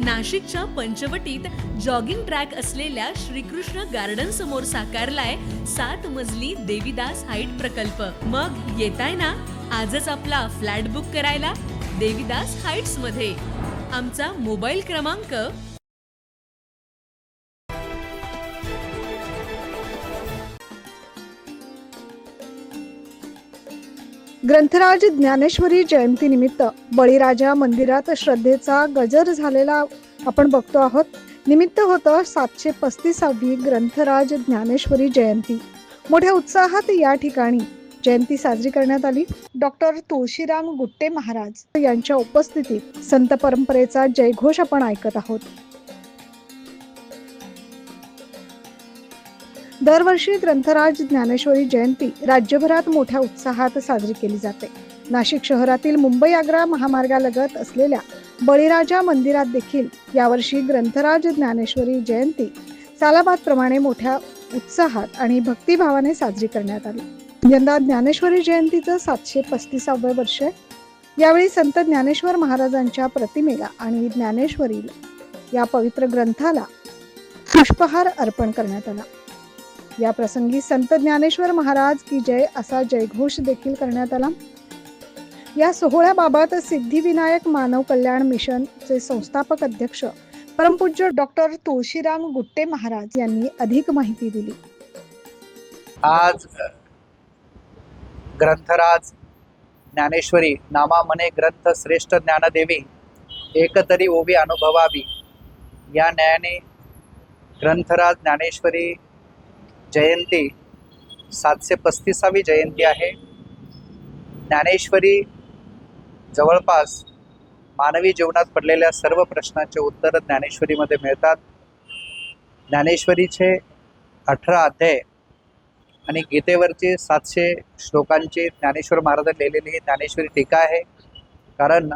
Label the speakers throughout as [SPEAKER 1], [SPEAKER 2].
[SPEAKER 1] नाशिकच्या पंचवटीत jogging track असलेल्या Shrikrishna garden समोर साकारलाय 7 मजली देवीदास हाईट प्रकल्प। मग येताय ना आजच आपला फ्लॅट बुक करायला देवीदास हाईट्स मध्ये। आमचा मोबाईल क्रमांक
[SPEAKER 2] ग्रंथराज ज्ञानेश्वरी जयंती निमित्त बळीराजा मंदिरात श्रद्धेचा गजर झालेला आपण बघतो आहोत। निमित्त होतं 735वी ग्रंथराज ज्ञानेश्वरी जयंती। मोठ्या उत्साहात या ठिकाणी जयंती साजरी करण्यात आली। डॉक्टर तुळशीराम गुट्टे महाराज यांच्या उपस्थितीत संत परंपरेचा जयघोष आपण ऐकत आहोत। दरवर्षी ग्रंथराज ज्ञानेश्वरी जयंती राज्यभरात मोठ्या उत्साहात साजरी केली जाते। नाशिक शहरातील मुंबई आग्रा महामार्गालगत असलेल्या बळीराजा मंदिरात देखील यावर्षी ग्रंथराज ज्ञानेश्वरी जयंती सालाबादप्रमाणे मोठ्या उत्साहात आणि भक्तिभावाने साजरी करण्यात आली। यंदा ज्ञानेश्वरी जयंतीचं 735वे वर्ष आहे। यावेळी संत ज्ञानेश्वर महाराजांच्या प्रतिमेला आणि ज्ञानेश्वरी या पवित्र ग्रंथाला पुष्पहार अर्पण करण्यात आला। या प्रसंगी संत ज्ञानेश्वर महाराज की जय असा जयघोष देखील करण्यात आला। या सोहळ्याबाबत सिद्धिविनायक मानव कल्याण मिशनचे संस्थापक अध्यक्ष परमपूज्य डॉक्टर तुळशीराम गुट्टे महाराज यांनी अधिक माहिती दिली।
[SPEAKER 3] आज ग्रंथराज ज्ञानेश्वरी नामा मने ग्रंथ श्रेष्ठ ज्ञानदेवी एकतरी ओवी अनुभवावी या न्यायाने ग्रंथराज ज्ञानेश्वरी जयंती 735वी जयंती आहे। ज्ञानेश्वरी जवळपास मानवी जीवनात पडलेल्या सर्व प्रश्नांचे उत्तर ज्ञानेश्वरीमध्ये मिळतात। ज्ञानेश्वरीचे 18 अध्याय आणि गीतेवरची 700 श्लोकांची ज्ञानेश्वर महाराजांनी लिहिलेली ही ज्ञानेश्वरी टीका आहे। कारण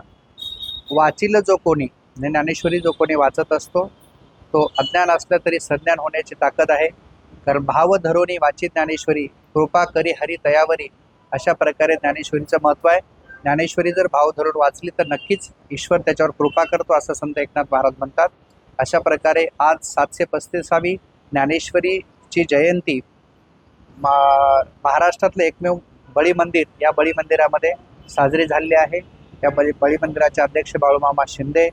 [SPEAKER 3] वाचिल जो कोणी ज्ञानेश्वरी जो कोणी वाचत असतो तो अज्ञान असलं तरी सज्ञान होण्याची ताकद आहे। कारण भाव धरोनी वाची ज्ञानेश्वरी कृपा करी हरी तयावरी अशा प्रकारे ज्ञानेश्वरीचं महत्त्व आहे। ज्ञानेश्वरी जर भाव धरून वाचली तर नक्कीच ईश्वर त्याच्यावर कृपा करतो असं संत एकनाथ महाराज म्हणतात। अशा प्रकारे आज 735वी ज्ञानेश्वरीची जयंती महाराष्ट्रातलं एकमेव बळी मंदिर या बळी मंदिरामध्ये साजरी झालेली आहे। या बळी मंदिराचे अध्यक्ष बाळूमामा शिंदे,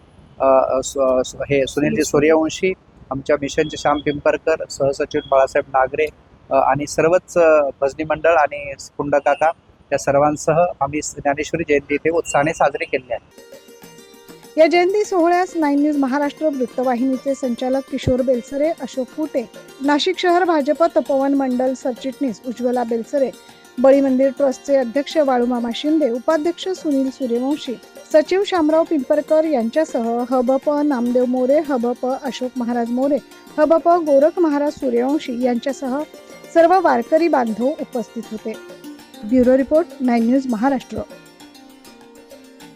[SPEAKER 3] हे सुनीलजी सूर्यवंशी, आमच्या मिशनचे श्याम पिंपरकर, सहसचिव बाळासाहेब नागरे आणि सर्वच भजनी मंडळ आणि कुंड काका या सर्वांसह आम्ही ज्ञानेश्वरी जयंती इथे उत्साहाने साजरी केली आहे।
[SPEAKER 2] या जयंती सोहळ्यास 9 न्यूज महाराष्ट्र वृत्तवाहिनीचे संचालक किशोर बेलसरे, अशोक फुटे, नाशिक शहर भाजप तपोवन मंडल सरचिटणीस उज्ज्वला बेलसरे, बळी मंदिर ट्रस्टचे अध्यक्ष बाळूमामा शिंदे, उपाध्यक्ष सुनील सूर्यवंशी, सचिव शामराव पिंपरकर यांच्यासह हबप नामदेव मोरे, हबप अशोक महाराज मोरे, हबप गोरख महाराज सूर्यवंशी यांच्यासह सर्व वारकरी बांधव उपस्थित होते। Bureau report 9 news Maharashtra.